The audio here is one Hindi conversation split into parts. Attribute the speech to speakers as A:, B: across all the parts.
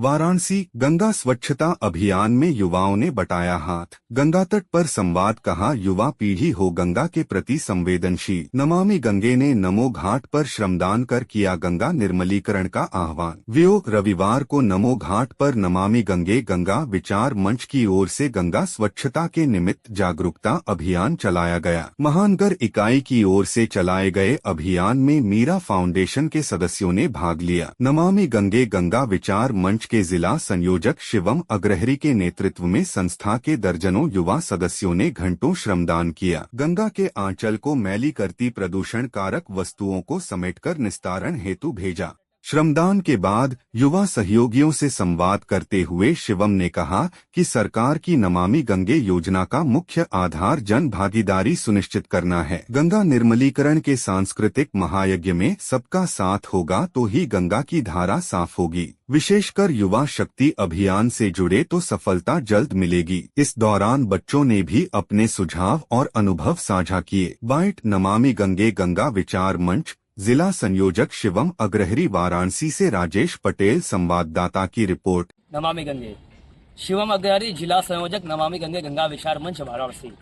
A: वाराणसी गंगा स्वच्छता अभियान में युवाओं ने बटाया हाथ। गंगा तट पर संवाद, कहा युवा पीढ़ी हो गंगा के प्रति संवेदनशील। नमामि गंगे ने नमो घाट पर श्रमदान कर किया गंगा निर्मलीकरण का आह्वान। रविवार को नमो घाट पर नमामि गंगे गंगा विचार मंच की ओर से गंगा स्वच्छता के निमित्त जागरूकता अभियान चलाया गया। महानगर इकाई की ओर से चलाए गए अभियान में मीरा फाउंडेशन के सदस्यों ने भाग लिया। नमामि गंगे गंगा विचार मंच के जिला संयोजक शिवम अग्रहरी के नेतृत्व में संस्था के दर्जनों युवा सदस्यों ने घंटों श्रमदान किया। गंगा के आंचल को मैली करती प्रदूषण कारक वस्तुओं को समेटकर निस्तारण हेतु भेजा। श्रमदान के बाद युवा सहयोगियों से संवाद करते हुए शिवम ने कहा कि सरकार की नमामि गंगे योजना का मुख्य आधार जन भागीदारी सुनिश्चित करना है। गंगा निर्मलीकरण के सांस्कृतिक महायज्ञ में सबका साथ होगा तो ही गंगा की धारा साफ होगी। विशेषकर युवा शक्ति अभियान से जुड़े तो सफलता जल्द मिलेगी। इस दौरान बच्चों ने भी अपने सुझाव और अनुभव साझा किए। बाइट नमामि गंगे गंगा विचार मंच, जिला संयोजक शिवम अग्रहरी, वाराणसी से राजेश पटेल संवाददाता की रिपोर्ट।
B: नमामि गंगे, शिवम अग्रहरी, जिला संयोजक नमामि गंगे गंगा विचार मंच, वाराणसी।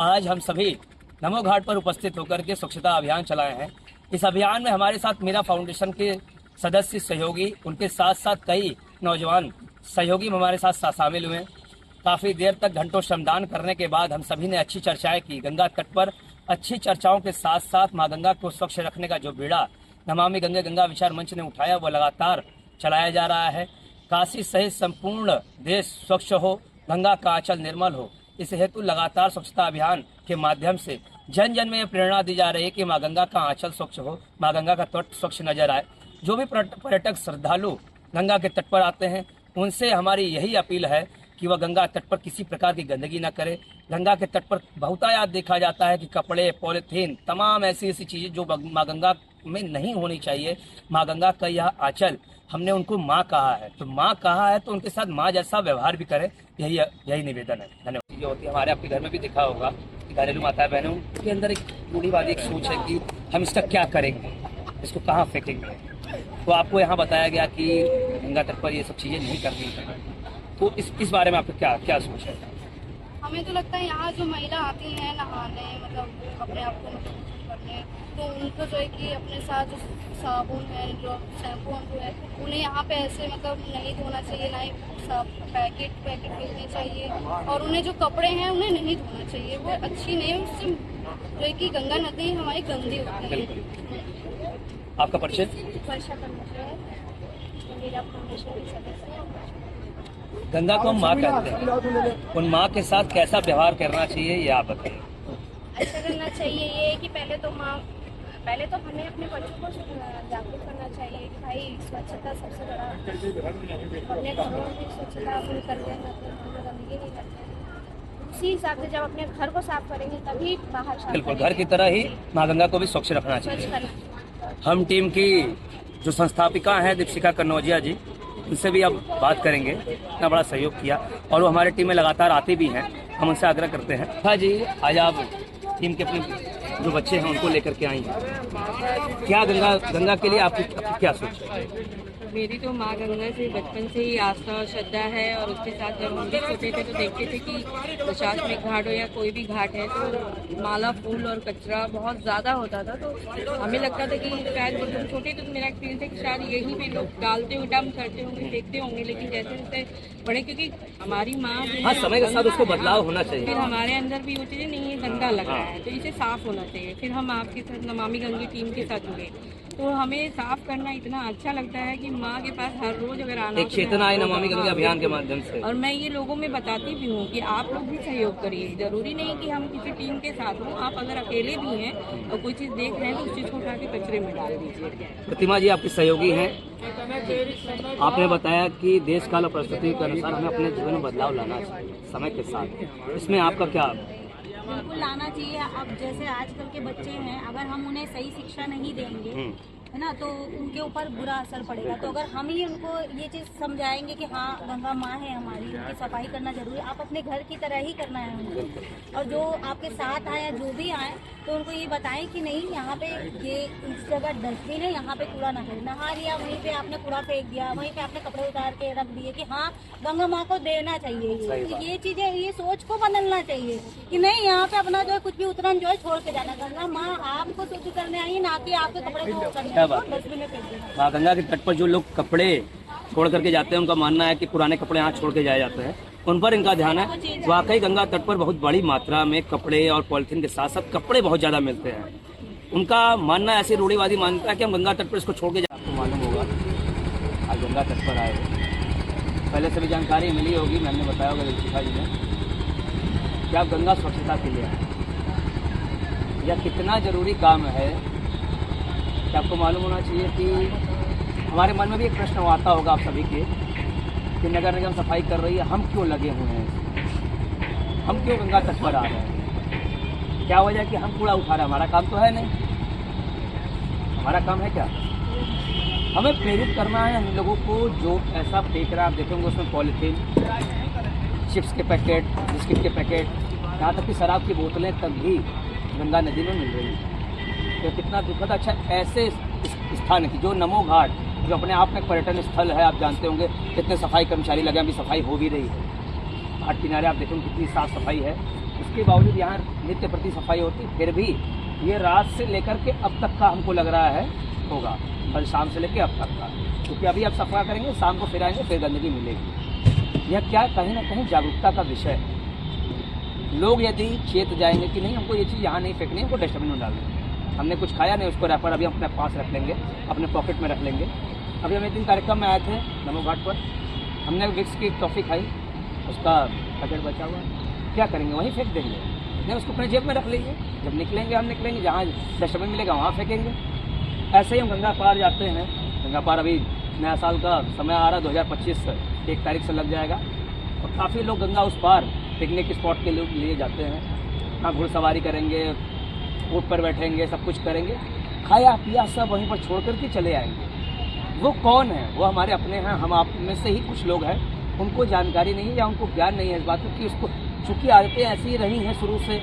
B: आज हम सभी नमो घाट पर उपस्थित होकर के स्वच्छता अभियान चलाए हैं। इस अभियान में हमारे साथ मीरा फाउंडेशन के सदस्य सहयोगी, उनके साथ साथ कई नौजवान सहयोगी हमारे साथ शामिल हुए। काफी देर तक घंटों श्रमदान करने के बाद हम सभी ने अच्छी चर्चाएं की। गंगा तट पर अच्छी चर्चाओं के साथ साथ मां गंगा को स्वच्छ रखने का जो बीड़ा नमामि गंगे गंगा विचार मंच ने उठाया वो लगातार चलाया जा रहा है। काशी सहित संपूर्ण देश स्वच्छ हो, गंगा का आंचल निर्मल हो, इस हेतु लगातार स्वच्छता अभियान के माध्यम से जन जन में प्रेरणा दी जा रही है कि मां गंगा का आंचल स्वच्छ हो, मां गंगा का तट स्वच्छ नजर आए। जो भी पर्यटक श्रद्धालु गंगा के तट पर आते हैं उनसे हमारी यही अपील है कि वह गंगा तट पर किसी प्रकार की गंदगी न करे। गंगा के तट पर बहुतायत देखा जाता है कि कपड़े, पॉलीथीन, तमाम ऐसी चीजें जो माँ गंगा में नहीं होनी चाहिए। माँ गंगा का यह आंचल, हमने उनको माँ कहा है, तो माँ कहा है तो उनके साथ माँ जैसा व्यवहार भी करें, यही निवेदन है। धन्यवाद। जो होती है हमारे आपके घर में भी देखा होगा कि घरेलू माता बहनों के अंदर एक रूढ़िवादी एक सोच है कि हम इसका क्या करेंगे, इसको कहाँ फेंकेंगे। तो आपको यहाँ बताया गया कि गंगा तट पर ये सब चीजें नहीं करनी है। तो इस बारे में आपका क्या सोच है?
C: हमें तो लगता है यहाँ जो महिला आती हैं नहाने, मतलब अपने आप को करने, तो उनको जो है कि अपने साथ जो साबुन है, जो शैम्पू है, उन्हें यहाँ पे ऐसे मतलब नहीं धोना चाहिए, ना ही पैकेट फेंकने चाहिए। और उन्हें जो कपड़े हैं उन्हें नहीं धोना चाहिए, वो अच्छी नहीं, उससे जो है कि गंगा नदी हमारी गंदी होती है।
B: आपका परिचय?
C: वर्षा कर्मचारी है, मेरा फाउंडेशन के सदस्य।
B: गंगा को हम माँ कहते हैं, उन माँ के साथ कैसा व्यवहार करना चाहिए ये आप बताइए।
C: ऐसा करना चाहिए ये कि पहले तो हमें अपने बच्चों को जागरूक करना चाहिए कि भाई स्वच्छता सबसे बड़ा, अपने घरों में स्वच्छता अपनी करते हैं, गंदगी नहीं करते हैं। उसी हिसाब से जब अपने घर को साफ करेंगे तभी बाहर साफ। बिल्कुल,
B: घर की तरह ही माँ गंगा को भी स्वच्छ रखना चाहिए। हम टीम की जो संस्थापिका हैं दीपशिखा कन्नौजिया जी, उनसे भी अब बात करेंगे। इतना बड़ा सहयोग किया और वो हमारे टीम में लगातार आते भी हैं, हम उनसे आग्रह करते हैं। हाँ जी, आज आप टीम के अपने जो बच्चे हैं उनको लेकर के आई हैं। क्या गंगा के लिए आपकी क्या सोच है?
D: मेरी तो माँ गंगा से बचपन से ही आस्था और श्रद्धा है। और उसके साथ जब हम भी छोटे थे तो देखते थे कि प्रशासनिक घाट हो या कोई भी घाट है तो माला, फूल और कचरा बहुत ज़्यादा होता था। तो हमें लगता था कि शायद जब छोटे तो मेरा एक्सपीरियंस है कि शायद यहीं पे लोग डालते हुए डंप करते होंगे, देखते होंगे। लेकिन जैसे जैसे बड़े, क्योंकि हमारी माँ
B: समय के साथ उसको बदलाव होना चाहिए,
D: फिर हमारे अंदर भी वो चीज़ें नहीं, ये गंदा लग रहा है तो इसे साफ होना चाहिए। फिर हम आपके साथ नमामि गंगे टीम के साथ जुड़े तो हमें साफ करना इतना अच्छा लगता है कि माँ के पास हर रोज अगर आना,
B: एक चेतना है नमामि गंगे अभियान के माध्यम से।
D: और मैं ये लोगों में बताती भी हूँ कि आप लोग भी सहयोग करिए। जरूरी नहीं कि हम किसी टीम के साथ हों, आप अगर अकेले भी हैं और कोई चीज़ देख रहे हैं तो उस चीज़ को उठा के कचरे में डाल दीजिए।
B: प्रतिमा जी आपकी सहयोगी हैं, आपने बताया कि देश काल और परिस्थिति के अनुसार हमें अपने जीवन में बदलाव लाना चाहिए समय के साथ, इसमें आपका क्या?
E: बिल्कुल लाना चाहिए। अब जैसे आजकल के बच्चे हैं, अगर हम उन्हें सही शिक्षा नहीं देंगे है ना, तो उनके ऊपर बुरा असर पड़ेगा। तो अगर हम ही उनको ये चीज़ समझाएंगे कि हाँ गंगा माँ है हमारी, उनकी सफाई करना जरूरी है, आप अपने घर की तरह ही करना है उनको। और जो आपके साथ आए, जो भी आए, तो उनको ये बताएं कि नहीं यहाँ पे ये इस जगह डस्टबिन है, यहाँ पे कूड़ा ना करें। नहा लिया वहीं पे आपने कूड़ा फेंक दिया, वहीं पे आपने कपड़े उतार के रख दिए कि हाँ गंगा माँ को देना चाहिए ये चीजें, ये सोच को बदलना चाहिए कि नहीं यहाँ पे अपना जो है कुछ भी उतरन जो है छोड़ के जाना। गंगा माँ आपको शुद्ध करने आई, ना कि आपके कपड़े को करने डस्टबिन में फेंक देना।
B: हाँ, गंगा के तट पर जो लोग कपड़े छोड़ करके जाते हैं, उनका मानना है कि पुराने कपड़े यहाँ छोड़ के जाए जाते हैं, उन पर इनका ध्यान है। वाकई गंगा तट पर बहुत बड़ी मात्रा में कपड़े और पॉलिथीन के साथ साथ कपड़े बहुत ज़्यादा मिलते हैं। उनका मानना ऐसी रूढ़िवादी मानता है कि हम गंगा तट पर इसको छोड़ के आपको मालूम होगा आज गंगा तट पर आए, पहले से भी जानकारी मिली होगी, मैंने बताया होगा शिखा जी ने कि आप गंगा स्वच्छता के लिए आए। यह कितना ज़रूरी काम है कि आपको मालूम होना चाहिए कि हमारे मन में भी एक प्रश्न आता होगा आप सभी के कि नगर निगम सफाई कर रही है, हम क्यों लगे हुए हैं, हम क्यों गंगा तट पर आ रहे हैं, क्या वजह है कि हम कूड़ा उठा रहे हैं? हमारा काम तो है नहीं, हमारा काम है क्या? हमें प्रेरित करना है हम लोगों को। जो ऐसा फेंक रहा है आप देखेंगे उसमें पॉलीथीन, चिप्स के पैकेट, बिस्किट के पैकेट, यहाँ तक कि शराब की बोतलें तक भी गंगा नदी में मिल रही हैं। तो कितना दुखद। अच्छा, ऐसे स्थान की जो नमो घाट जो अपने आप में पर्यटन स्थल है, आप जानते होंगे कितने सफाई कर्मचारी लगे, अभी सफाई हो भी रही है। घाट किनारे आप देखेंगे कितनी साफ सफाई है, उसके बावजूद यहाँ नित्य प्रति सफाई होती, फिर भी ये रात से लेकर के अब तक का हमको लग रहा है होगा, कल शाम से लेकर अब तक का, क्योंकि अभी आप सफाई करेंगे, शाम को फिर आएंगे, फिर गंदगी मिलेगी। यह क्या कहीं ना कहीं जागरूकता का विषय है। लोग यदि चेत जाएंगे कि नहीं हमको ये चीज़ यहाँ नहीं फेंकनी, हमको डस्टबिन में डालनी, हमने कुछ खाया नहीं उसको रैपर अभी हम अपने पास रख लेंगे, अपने पॉकेट में रख लेंगे। अभी हम एक दिन कार्यक्रम में आए थे नमो घाट पर, हमने विक्स की टॉफ़ी खाई, उसका पैकेट बचा हुआ, क्या करेंगे? वहीं फेंक देंगे? नहीं, उसको अपने जेब में रख लेंगे, जब निकलेंगे हम निकलेंगे, जहाँ डस्टबिन मिलेगा वहाँ फेंकेंगे। ऐसे ही हम गंगा पार जाते हैं। गंगा पार अभी नया साल का समय आ रहा है, 2025 1 तारीख से लग जाएगा, और काफ़ी लोग गंगा उस पार पिकनिक स्पॉट के लिए जाते हैं। वहाँ घुड़सवारी करेंगे, ऊँट पर बैठेंगे, सब कुछ करेंगे, खाया पिया सब वहीं पर छोड़ करके चले आएंगे। वो कौन है? वो हमारे अपने हैं, हम आप में से ही कुछ लोग हैं, उनको जानकारी नहीं है या उनको ज्ञान नहीं है इस बात की, उसको चूँकि आदतें ऐसी ही रही हैं शुरू से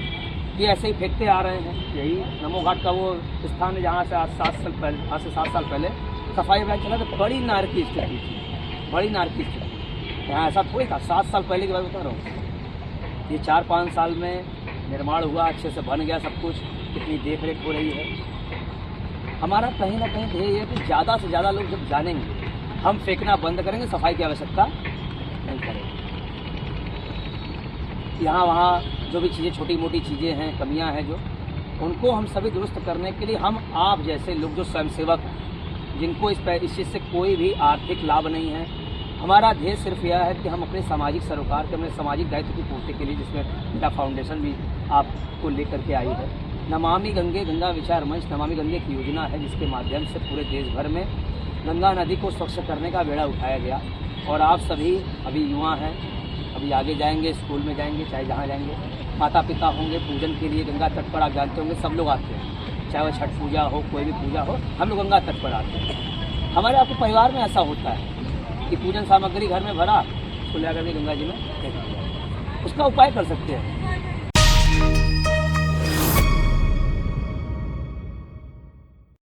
B: कि ऐसे ही फेंकते आ रहे हैं। यही नमो घाट का वो स्थान है जहाँ से आज से 7 साल पहले सफाई अभियान चला तो बड़ी नार की स्थिति थी, बड़ी नार की स्थिति। यहाँ ऐसा थोड़ी था, 7 साल पहले की बात बता रहा हूँ। ये 4-5 साल में निर्माण हुआ, अच्छे से बन गया सब कुछ, कितनी देख रेख हो रही है। हमारा कहीं ना कहीं ध्येय है कि ज़्यादा से ज़्यादा लोग जब जानेंगे, हम फेंकना बंद करेंगे, सफाई की आवश्यकता नहीं करेंगे। यहाँ वहाँ जो भी चीज़ें, छोटी मोटी चीज़ें हैं, कमियाँ हैं जो, उनको हम सभी दुरुस्त करने के लिए हम आप जैसे लोग जो स्वयंसेवक हैं, जिनको इस चीज़ से कोई भी आर्थिक लाभ नहीं है, हमारा ध्येय सिर्फ यह है कि हम अपने सामाजिक सरोकार के, अपने सामाजिक दायित्व की पूर्ति के लिए, जिसमें गीता फाउंडेशन भी आपको लेकर के आई है, नमामि गंगे गंगा विचार मंच नमामि गंगे की योजना है, जिसके माध्यम से पूरे देश भर में गंगा नदी को स्वच्छ करने का बेड़ा उठाया गया। और आप सभी अभी युवा हैं, अभी आगे जाएंगे, स्कूल में जाएंगे, चाहे जहाँ जाएंगे, माता पिता होंगे पूजन के लिए गंगा तट पर, आप जानते होंगे सब लोग आते हैं, चाहे वह छठ पूजा हो, कोई भी पूजा हो, हम लोग गंगा तट पर आते हैं। हमारे आपके परिवार में ऐसा होता है कि पूजन सामग्री घर में भरा, उसको ले आकर के गंगा जी में फेंक दिया। उसका उपाय कर सकते हैं,